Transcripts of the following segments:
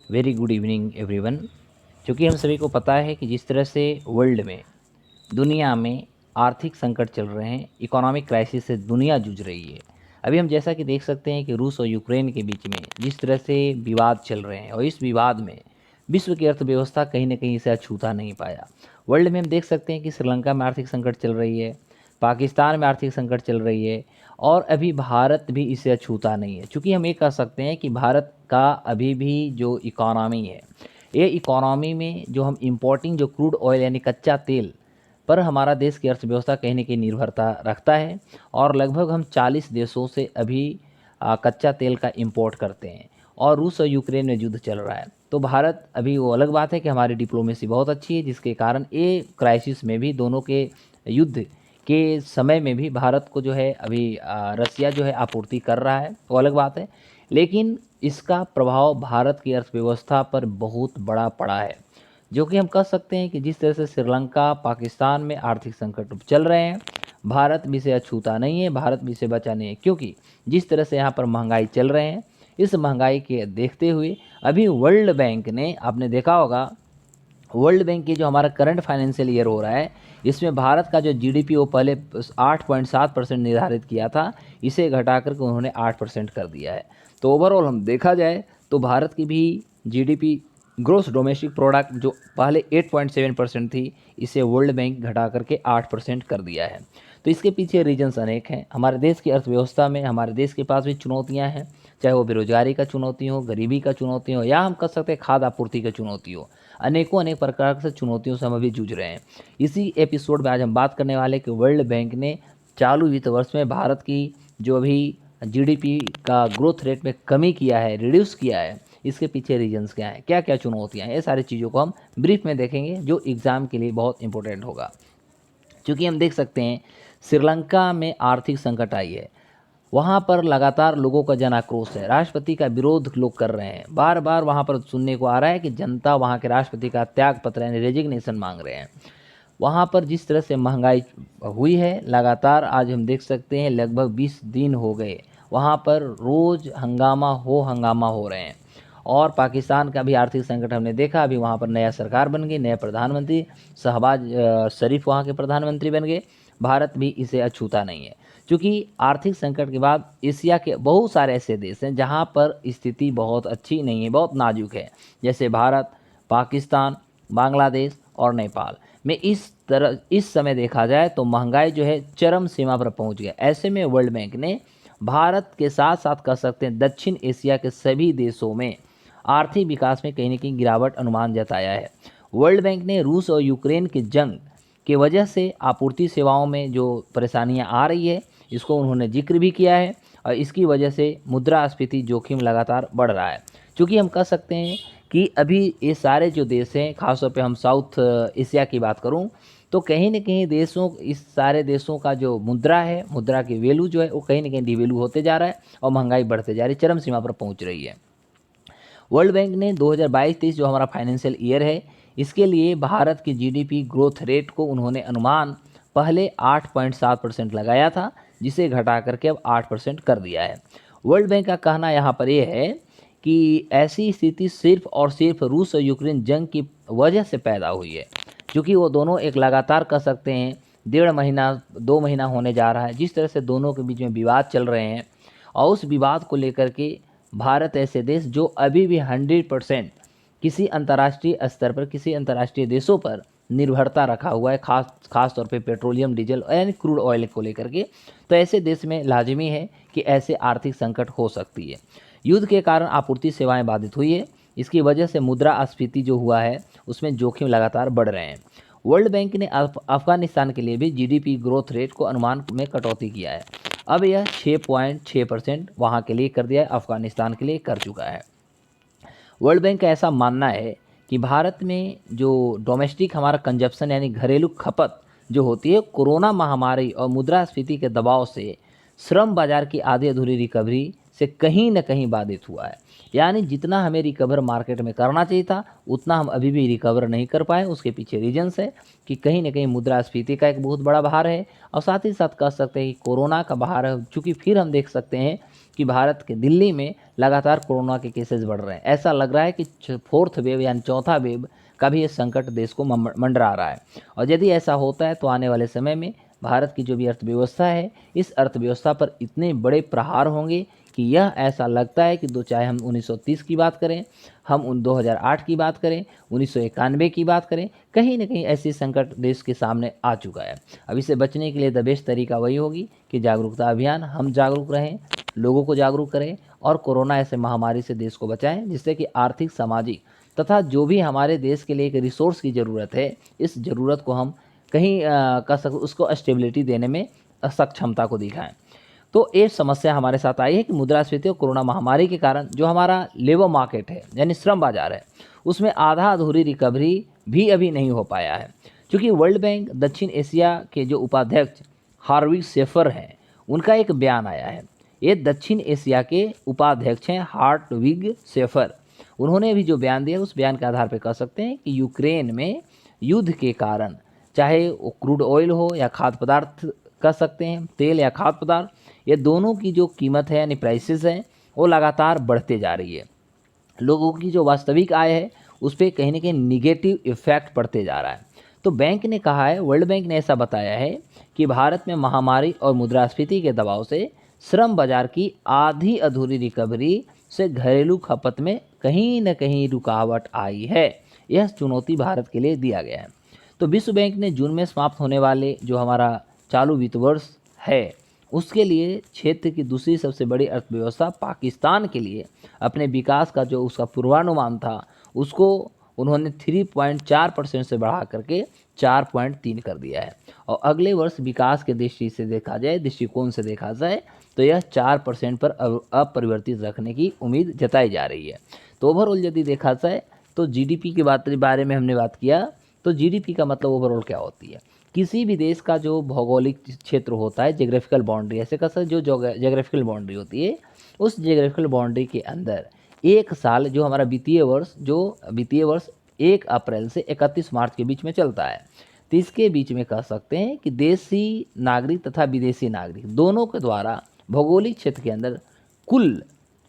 Very good evening everyone. क्योंकि हम सभी को पता है कि जिस तरह से वर्ल्ड में, दुनिया में आर्थिक संकट चल रहे हैं, इकोनॉमिक क्राइसिस से दुनिया जूझ रही है। अभी हम जैसा कि देख सकते हैं कि रूस और यूक्रेन के बीच में जिस तरह से विवाद चल रहे हैं, और इस विवाद में विश्व की अर्थव्यवस्था कहीं न कहीं इसे अछूता नहीं पाया। वर्ल्ड में हम देख सकते हैं कि श्रीलंका में आर्थिक संकट चल रही है, पाकिस्तान में आर्थिक संकट चल रही है, और अभी भारत भी इसे अछूता नहीं है। चूँकि हम ये कह सकते हैं कि भारत का अभी भी जो इकॉनमी है, ये इकॉनमी में जो हम इम्पोर्टिंग जो क्रूड ऑयल यानी कच्चा तेल पर हमारा देश की अर्थव्यवस्था कहीं न कहीं निर्भरता रखता है, और लगभग हम 40 देशों से अभी कच्चा तेल का इम्पोर्ट करते हैं, और रूस और यूक्रेन में युद्ध चल रहा है। तो भारत अभी, वो अलग बात है कि हमारी डिप्लोमेसी बहुत अच्छी है, जिसके कारण ये क्राइसिस में भी, दोनों के युद्ध के समय में भी भारत को जो है अभी रसिया जो है आपूर्ति कर रहा है, वो अलग बात है। लेकिन इसका प्रभाव भारत की अर्थव्यवस्था पर बहुत बड़ा पड़ा है, जो कि हम कह सकते हैं कि जिस तरह से श्रीलंका, पाकिस्तान में आर्थिक संकट चल रहे हैं, भारत भी इसे अछूता नहीं है, भारत भी इसे बचा नहीं है। क्योंकि जिस तरह से यहाँ पर महंगाई चल रहे हैं, इस महंगाई के देखते हुए अभी वर्ल्ड बैंक ने, आपने देखा होगा, वर्ल्ड बैंक की जो हमारा करंट फाइनेंशियल ईयर हो रहा है, इसमें भारत का जो जीडीपी वो पहले 8.7% निर्धारित किया था, इसे घटा कर के उन्होंने 8% कर दिया है। तो ओवरऑल हम देखा जाए तो भारत की भी जीडीपी, ग्रोस डोमेस्टिक प्रोडक्ट, जो पहले 8.7% थी, इसे वर्ल्ड बैंक घटा करके 8% कर दिया है। तो इसके पीछे रीजन्स अनेक हैं। हमारे देश की अर्थव्यवस्था में हमारे देश के पास भी चुनौतियां हैं, चाहे वो बेरोजगारी का चुनौती हो, गरीबी का चुनौती हो, या हम कह सकते हैं खाद्य आपूर्ति का चुनौती हो। अनेकों अनेक प्रकार से चुनौतियों से हम अभी जूझ रहे हैं। इसी एपिसोड में आज हम बात करने वाले कि वर्ल्ड बैंक ने चालू वित्त वर्ष में भारत की जो अभी जीडीपी का ग्रोथ रेट में कमी किया है, रिड्यूस किया है, इसके पीछे रीजन्स क्या हैं, क्या क्या चुनौतियां हैं, ये सारी चीज़ों को हम ब्रीफ में देखेंगे, जो एग्ज़ाम के लिए बहुत इंपॉर्टेंट होगा। क्योंकि हम देख सकते हैं श्रीलंका में आर्थिक संकट आई है, वहाँ पर लगातार लोगों का जन आक्रोश है, राष्ट्रपति का विरोध लोग कर रहे हैं, बार बार वहाँ पर सुनने को आ रहा है कि जनता वहाँ के राष्ट्रपति का त्याग पत्र यानी रेजिग्नेशन मांग रहे हैं। वहाँ पर जिस तरह से महंगाई हुई है लगातार, आज हम देख सकते हैं लगभग 20 दिन हो गए, वहाँ पर रोज़ हंगामा हो रहे हैं। और पाकिस्तान का भी आर्थिक संकट हमने देखा, अभी वहाँ पर नया सरकार बन गई, नया प्रधानमंत्री शहबाज शरीफ वहाँ के प्रधानमंत्री बन गए। भारत भी इसे अछूता नहीं है, क्योंकि आर्थिक संकट के बाद एशिया के बहुत सारे ऐसे देश हैं जहाँ पर स्थिति बहुत अच्छी नहीं है, बहुत नाजुक है, जैसे भारत, पाकिस्तान, बांग्लादेश और नेपाल में। इस समय देखा जाए तो महंगाई जो है चरम सीमा पर पहुंच गया। ऐसे में वर्ल्ड बैंक ने भारत के साथ साथ कह सकते हैं दक्षिण एशिया के सभी देशों में आर्थिक विकास में कहीं न कहीं गिरावट अनुमान जताया है। वर्ल्ड बैंक ने रूस और यूक्रेन की जंग की वजह से आपूर्ति सेवाओं में जो परेशानियां आ रही है, इसको उन्होंने जिक्र भी किया है, और इसकी वजह से मुद्रास्फीति जोखिम लगातार बढ़ रहा है। क्योंकि हम कह सकते हैं कि अभी ये सारे जो देश हैं, खासतौर पे हम साउथ एशिया की बात करूं, तो कहीं न कहीं इस सारे देशों का जो मुद्रा है, मुद्रा की वैल्यू जो है वो कहीं न कहीं डिवैल्यू होते जा रहा है, और महंगाई बढ़ते जा रही है, चरम सीमा पर पहुंच रही है। वर्ल्ड बैंक ने 2022-23 जो हमारा फाइनेंशियल ईयर है, इसके लिए भारत की जीडीपी ग्रोथ रेट को उन्होंने अनुमान पहले 8.7% लगाया था, जिसे घटा करके अब 8% कर दिया है। वर्ल्ड बैंक का कहना यहाँ पर यह है कि ऐसी स्थिति सिर्फ और सिर्फ रूस और यूक्रेन जंग की वजह से पैदा हुई है, क्योंकि वो दोनों एक लगातार कह सकते हैं 1.5 महीना 2 महीना होने जा रहा है जिस तरह से दोनों के बीच में विवाद चल रहे हैं, और उस विवाद को लेकर के भारत ऐसे देश जो अभी भी 100% किसी अंतर्राष्ट्रीय स्तर पर, किसी अंतर्राष्ट्रीय देशों पर निर्भरता रखा हुआ है, खास तौर पे पेट्रोलियम, डीजल यानी क्रूड ऑयल को लेकर के। तो ऐसे देश में लाजमी है कि ऐसे आर्थिक संकट हो सकती है। युद्ध के कारण आपूर्ति सेवाएं बाधित हुई है, इसकी वजह से मुद्रास्फीति जो हुआ है उसमें जोखिम लगातार बढ़ रहे हैं। वर्ल्ड बैंक ने अफगानिस्तान के लिए भी जीडीपी ग्रोथ रेट को अनुमान में कटौती किया है, अब यह 6.6% वहाँ के लिए कर दिया है, अफगानिस्तान के लिए कर चुका है। वर्ल्ड बैंक का ऐसा मानना है कि भारत में जो डोमेस्टिक हमारा कंजप्शन यानी घरेलू खपत जो होती है, कोरोना महामारी और मुद्रास्फीति के दबाव से श्रम बाजार की आधी अधूरी रिकवरी से कहीं न कहीं बाधित हुआ है। यानी जितना हमें रिकवर मार्केट में करना चाहिए था, उतना हम अभी भी रिकवर नहीं कर पाए। उसके पीछे रीजन्स है कि कहीं न कहीं मुद्रास्फीति का एक बहुत बड़ा भार है, और साथ ही साथ कह सकते हैं कि कोरोना का भार है। चूँकि फिर हम देख सकते हैं कि भारत के दिल्ली में लगातार कोरोना के केसेस बढ़ रहे हैं। ऐसा लग रहा है कि फोर्थ वेव यानी चौथा वेव का भी ये संकट देश को मंडरा रहा है। और यदि ऐसा होता है तो आने वाले समय में भारत की जो भी अर्थव्यवस्था है, इस अर्थव्यवस्था पर इतने बड़े प्रहार होंगे कि यह ऐसा लगता है कि चाहे हम 1930 की बात करें, हम 2008 की बात करें, 1991 की बात करें, कहीं न कहीं ऐसी संकट देश के सामने आ चुका है। अब इससे बचने के लिए द बेस्ट तरीका वही होगी कि जागरूकता अभियान, हम जागरूक रहें, लोगों को जागरूक करें और कोरोना ऐसे महामारी से देश को बचाएं, जिससे कि आर्थिक, सामाजिक तथा जो भी हमारे देश के लिए एक रिसोर्स की ज़रूरत है, इस ज़रूरत को हम कहीं उसको स्टेबिलिटी देने में सक्षमता को दिखाएं। तो एक समस्या हमारे साथ आई है कि मुद्रास्फीति और कोरोना महामारी के कारण जो हमारा लेबर मार्केट है यानी श्रम बाजार है, उसमें आधा अधूरी रिकवरी भी अभी नहीं हो पाया है। क्योंकि वर्ल्ड बैंक दक्षिण एशिया के जो उपाध्यक्ष हार्विग शेफर हैं, उनका एक बयान आया है। ये दक्षिण एशिया के उपाध्यक्ष हैं हार्टविग शेफर। उन्होंने भी जो बयान दिया, उस बयान के आधार पर कह सकते हैं कि यूक्रेन में युद्ध के कारण, चाहे वो क्रूड ऑयल हो या खाद्य पदार्थ कह सकते हैं, तेल या खाद्य पदार्थ, ये दोनों की जो कीमत है यानी प्राइसेस हैं, वो लगातार बढ़ते जा रही है। लोगों की जो वास्तविक आय है उस पर कहीं ना कहीं निगेटिव इफेक्ट पड़ते जा रहा है। तो बैंक ने कहा है, वर्ल्ड बैंक ने ऐसा बताया है कि भारत में महामारी और मुद्रास्फीति के दबाव से श्रम बाजार की आधी अधूरी रिकवरी से घरेलू खपत में कहीं न कहीं रुकावट आई है। यह चुनौती भारत के लिए दिया गया है। तो विश्व बैंक ने जून में समाप्त होने वाले जो हमारा चालू वित्त वर्ष है, उसके लिए क्षेत्र की दूसरी सबसे बड़ी अर्थव्यवस्था पाकिस्तान के लिए अपने विकास का जो उसका पूर्वानुमान था, उसको उन्होंने 3.4% से बढ़ा करके 4.3 कर दिया है। और अगले वर्ष विकास के दृष्टिकोण से देखा जाए तो यह 4% पर अपरिवर्तित रखने की उम्मीद जताई जा रही है। तो ओवरऑल यदि देखा जाए तो जीडीपी के बारे में हमने बात किया, तो जीडीपी का मतलब ओवरऑल क्या होती है? किसी भी देश का जो भौगोलिक क्षेत्र होता है, ज्योग्राफिकल बाउंड्री, ऐसे कह सकते, जो ज्योग्राफिकल बाउंड्री होती है, उस ज्योग्राफिकल बाउंड्री के अंदर एक साल जो हमारा वित्तीय वर्ष 1 अप्रैल से 31 मार्च के बीच में चलता है, तो इसके बीच में कह सकते हैं कि देशी नागरिक तथा विदेशी नागरिक दोनों के द्वारा भौगोलिक क्षेत्र के अंदर कुल,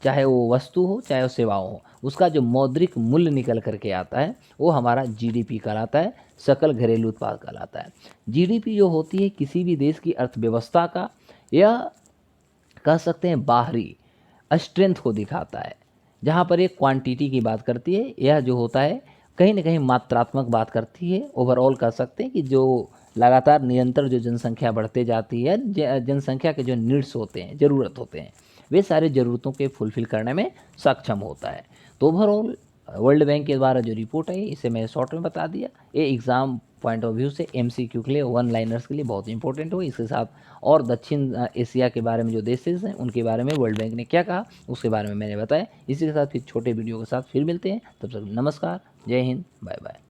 चाहे वो वस्तु हो चाहे वो सेवाओं हो, उसका जो मौद्रिक मूल्य निकल करके आता है वो हमारा जीडीपी कहलाता है, सकल घरेलू उत्पाद कहलाता है। जीडीपी जो होती है किसी भी देश की अर्थव्यवस्था का, यह कह सकते हैं बाहरी स्ट्रेंथ को दिखाता है। जहाँ पर एक क्वांटिटी की बात करती है, यह जो होता है कहीं ना कहीं मात्रात्मक बात करती है। ओवरऑल कह सकते हैं कि जो लगातार निरंतर जो जनसंख्या बढ़ते जाती है, जनसंख्या के जो नीड्स होते हैं, ज़रूरत होते हैं, वे सारे ज़रूरतों के फुलफ़िल करने में सक्षम होता है। तो ओवरऑल वर्ल्ड बैंक के द्वारा जो रिपोर्ट है, इसे मैं शॉर्ट में बता दिया। ये एग्ज़ाम पॉइंट ऑफ व्यू से एमसीक्यू के लिए, वन लाइनर्स के लिए बहुत इंपॉर्टेंट हो। इसके साथ और दक्षिण एशिया के बारे में जो देशेस हैं उनके बारे में वर्ल्ड बैंक ने क्या कहा उसके बारे में मैंने बताया। इसी के साथ फिर छोटे वीडियो के साथ फिर मिलते हैं। तब तक नमस्कार, जय हिंद, बाय बाय।